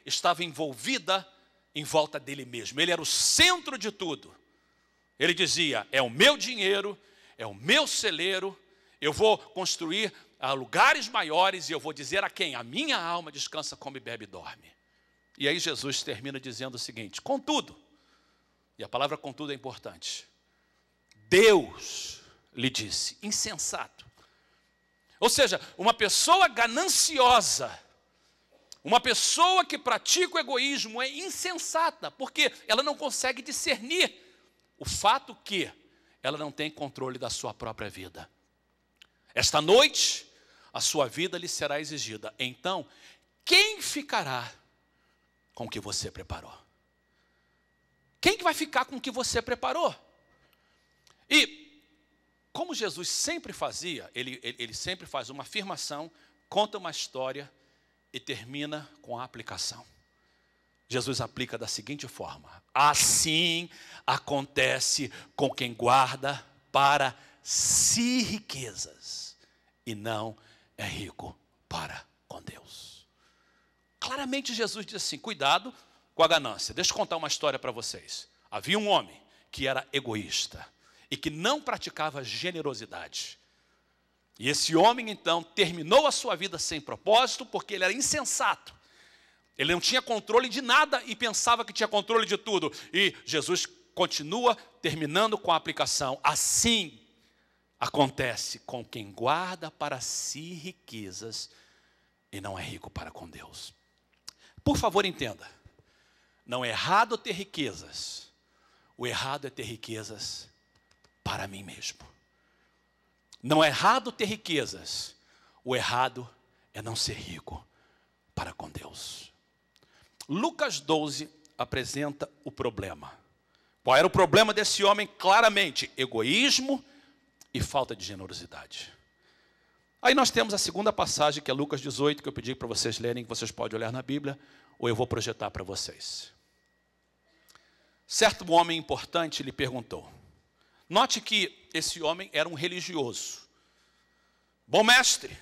estava envolvida em volta dele mesmo. Ele era o centro de tudo. Ele dizia, é o meu dinheiro, é o meu celeiro, eu vou construir lugares maiores e eu vou dizer a quem? A minha alma descansa, come, bebe e dorme. E aí Jesus termina dizendo o seguinte, contudo, e a palavra contudo é importante, Deus lhe disse, insensato. Ou seja, uma pessoa gananciosa, uma pessoa que pratica o egoísmo é insensata, porque ela não consegue discernir o fato que ela não tem controle da sua própria vida. Esta noite, a sua vida lhe será exigida. Então, quem ficará com o que você preparou? Quem que vai ficar com o que você preparou? E, como Jesus sempre fazia, ele sempre faz uma afirmação, conta uma história e termina com a aplicação. Jesus aplica da seguinte forma, assim acontece com quem guarda para si riquezas e não é rico para com Deus. Claramente Jesus diz assim, cuidado com a ganância. Deixa eu contar uma história para vocês. Havia um homem que era egoísta e que não praticava generosidade. E esse homem então terminou a sua vida sem propósito porque ele era insensato. Ele não tinha controle de nada e pensava que tinha controle de tudo. E Jesus continua terminando com a aplicação. Assim acontece com quem guarda para si riquezas e não é rico para com Deus. Por favor, entenda. Não é errado ter riquezas. O errado é ter riquezas para mim mesmo. Não é errado ter riquezas. O errado é não ser rico para com Deus. Lucas 12 apresenta o problema. Qual era o problema desse homem? Claramente, egoísmo e falta de generosidade. Aí nós temos a segunda passagem, que é Lucas 18, que eu pedi para vocês lerem, que vocês podem olhar na Bíblia, ou eu vou projetar para vocês. Certo homem importante lhe perguntou. Note que esse homem era um religioso. Bom mestre,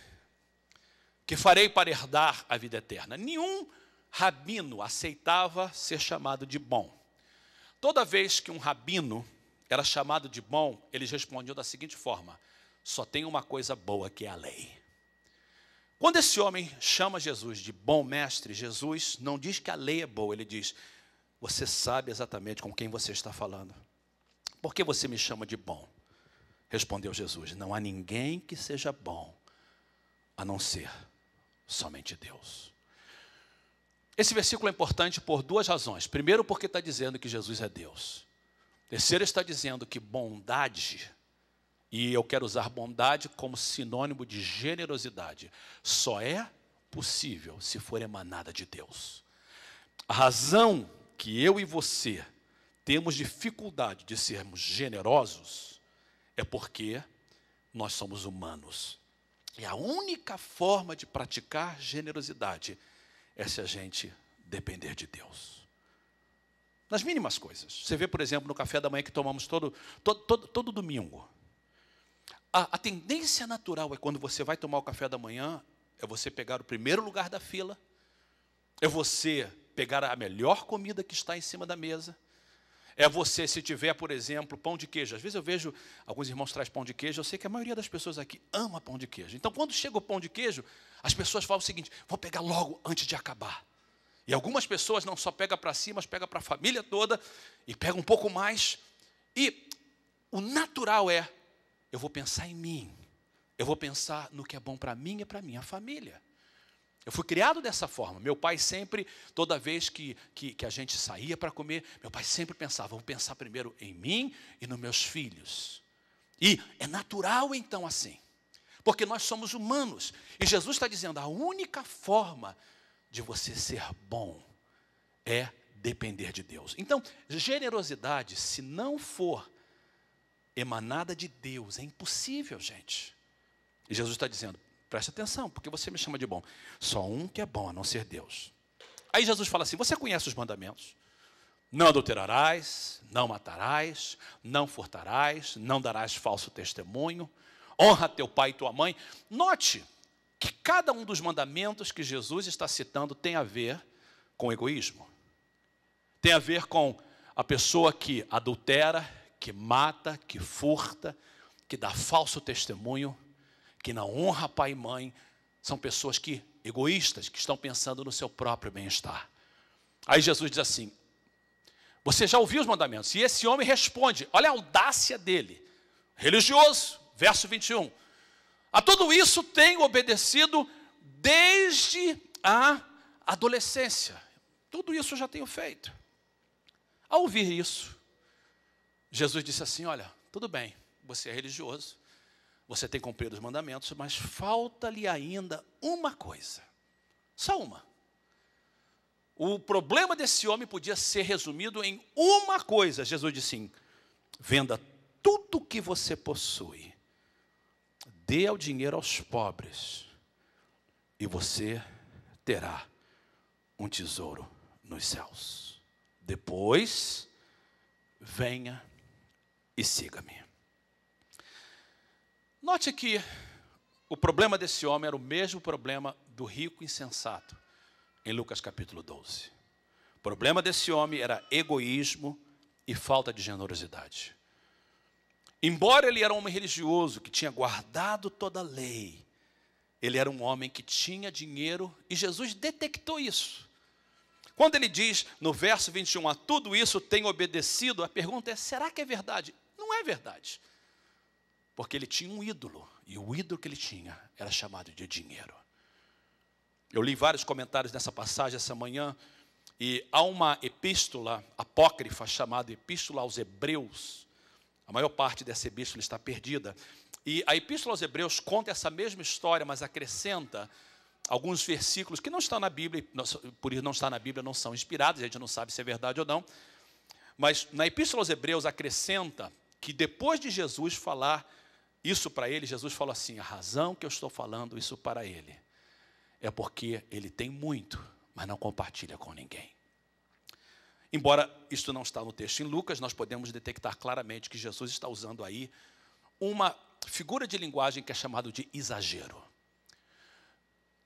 que farei para herdar a vida eterna? Nenhum rabino aceitava ser chamado de bom. Toda vez que um rabino era chamado de bom, eles respondiam da seguinte forma, só tem uma coisa boa que é a lei. Quando esse homem chama Jesus de bom mestre, Jesus não diz que a lei é boa, ele diz, você sabe exatamente com quem você está falando. Por que você me chama de bom? Respondeu Jesus, não há ninguém que seja bom, a não ser somente Deus. Esse versículo é importante por duas razões. Primeiro, porque está dizendo que Jesus é Deus. Terceiro, está dizendo que bondade, e eu quero usar bondade como sinônimo de generosidade, só é possível se for emanada de Deus. A razão que eu e você temos dificuldade de sermos generosos é porque nós somos humanos. E a única forma de praticar generosidade é se a gente depender de Deus. Nas mínimas coisas. Você vê, por exemplo, no café da manhã que tomamos todo domingo. A tendência natural é quando você vai tomar o café da manhã, é você pegar o primeiro lugar da fila, é você pegar a melhor comida que está em cima da mesa, é você, se tiver, por exemplo, pão de queijo. Às vezes eu vejo alguns irmãos trazem pão de queijo, eu sei que a maioria das pessoas aqui ama pão de queijo. Então, quando chega o pão de queijo, as pessoas falam o seguinte, vou pegar logo antes de acabar. E algumas pessoas não só pegam para si, mas pegam para a família toda, e pegam um pouco mais. E o natural é, eu vou pensar em mim, eu vou pensar no que é bom para mim e para a minha família. Eu fui criado dessa forma. Meu pai sempre, toda vez que a gente saía para comer, meu pai sempre pensava, vou pensar primeiro em mim e nos meus filhos. E é natural então assim, porque nós somos humanos. E Jesus está dizendo, a única forma de você ser bom é depender de Deus. Então, generosidade, se não for emanada de Deus, é impossível, gente. E Jesus está dizendo, preste atenção, porque você me chama de bom. Só um que é bom, a não ser Deus. Aí Jesus fala assim, você conhece os mandamentos? Não adulterarás, não matarás, não furtarás, não darás falso testemunho, honra teu pai e tua mãe. Note que cada um dos mandamentos que Jesus está citando tem a ver com egoísmo. Tem a ver com a pessoa que adultera, que mata, que furta, que dá falso testemunho, que não honra pai e mãe. São pessoas egoístas, que estão pensando no seu próprio bem-estar. Aí Jesus diz assim, você já ouviu os mandamentos? E esse homem responde, olha a audácia dele, religioso, verso 21. A tudo isso tenho obedecido desde a adolescência. Tudo isso eu já tenho feito. Ao ouvir isso, Jesus disse assim, olha, tudo bem, você é religioso, você tem cumprido os mandamentos, mas falta-lhe ainda uma coisa, só uma. O problema desse homem podia ser resumido em uma coisa. Jesus disse assim, venda tudo o que você possui, dê o dinheiro aos pobres, e você terá um tesouro nos céus. Depois, venha e siga-me. Note que o problema desse homem era o mesmo problema do rico insensato, em Lucas capítulo 12. O problema desse homem era egoísmo e falta de generosidade. Embora ele era um homem religioso, que tinha guardado toda a lei, ele era um homem que tinha dinheiro, e Jesus detectou isso. Quando ele diz, no verso 21, a tudo isso tenho obedecido, a pergunta é, será que é verdade? Não é verdade. Porque ele tinha um ídolo, e o ídolo que ele tinha era chamado de dinheiro. Eu li vários comentários nessa passagem essa manhã, e há uma epístola apócrifa chamada Epístola aos Hebreus. A maior parte dessa epístola está perdida. E a Epístola aos Hebreus conta essa mesma história, mas acrescenta alguns versículos que não estão na Bíblia, por isso não está na Bíblia, não são inspirados, a gente não sabe se é verdade ou não. Mas na Epístola aos Hebreus acrescenta que depois de Jesus falar isso para ele, Jesus falou assim, a razão que eu estou falando isso para ele é porque ele tem muito, mas não compartilha com ninguém. Embora isso não está no texto em Lucas, nós podemos detectar claramente que Jesus está usando aí uma figura de linguagem que é chamada de exagero.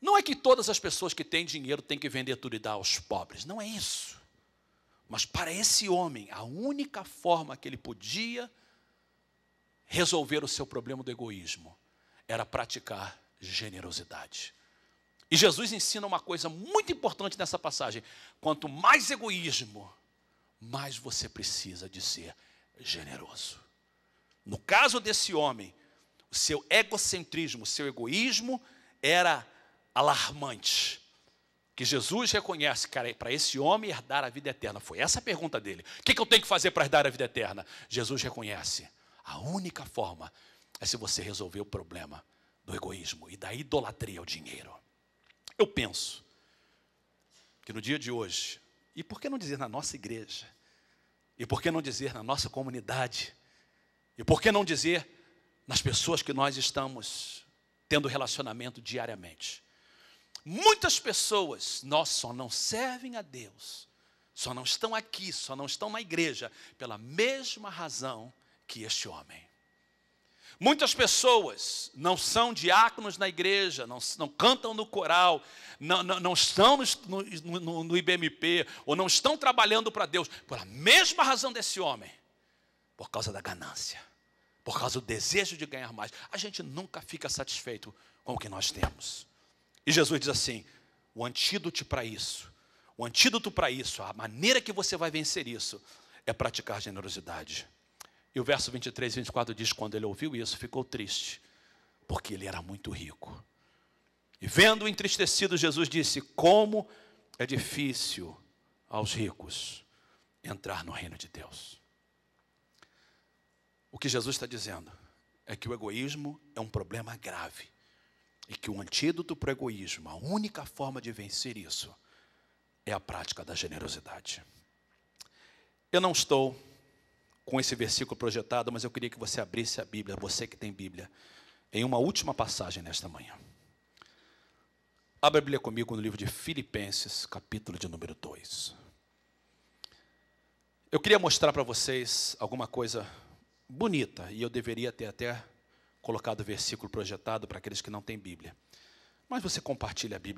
Não é que todas as pessoas que têm dinheiro têm que vender tudo e dar aos pobres, não é isso. Mas para esse homem, a única forma que ele podia resolver o seu problema do egoísmo era praticar generosidade. E Jesus ensina uma coisa muito importante nessa passagem. Quanto mais egoísmo, mais você precisa de ser generoso. No caso desse homem, o seu egocentrismo, o seu egoísmo era alarmante. Que Jesus reconhece, cara, para esse homem herdar a vida eterna. Foi essa a pergunta dele. O que eu tenho que fazer para herdar a vida eterna? Jesus reconhece. A única forma é se você resolver o problema do egoísmo e da idolatria ao dinheiro. Eu penso que no dia de hoje, e por que não dizer na nossa igreja, e por que não dizer na nossa comunidade, e por que não dizer nas pessoas que nós estamos tendo relacionamento diariamente, muitas pessoas, só não servem a Deus, só não estão aqui, só não estão na igreja, pela mesma razão que este homem. Muitas pessoas não são diáconos na igreja, não cantam no coral, não estão no IBMP, ou não estão trabalhando para Deus, pela mesma razão desse homem, por causa da ganância, por causa do desejo de ganhar mais. A gente nunca fica satisfeito com o que nós temos. E Jesus diz assim, o antídoto para isso, a maneira que você vai vencer isso, é praticar generosidade. E o verso 23 e 24 diz, quando ele ouviu isso, ficou triste, porque ele era muito rico. E vendo entristecido, Jesus disse, como é difícil aos ricos entrar no reino de Deus. O que Jesus está dizendo é que o egoísmo é um problema grave. E que o antídoto para o egoísmo, a única forma de vencer isso, é a prática da generosidade. Eu não estou com esse versículo projetado, mas eu queria que você abrisse a Bíblia, você que tem Bíblia, em uma última passagem nesta manhã. Abra a Bíblia comigo no livro de Filipenses, capítulo de número 2. Eu queria mostrar para vocês alguma coisa bonita, e eu deveria ter até colocado o versículo projetado para aqueles que não têm Bíblia. Mas você compartilha a Bíblia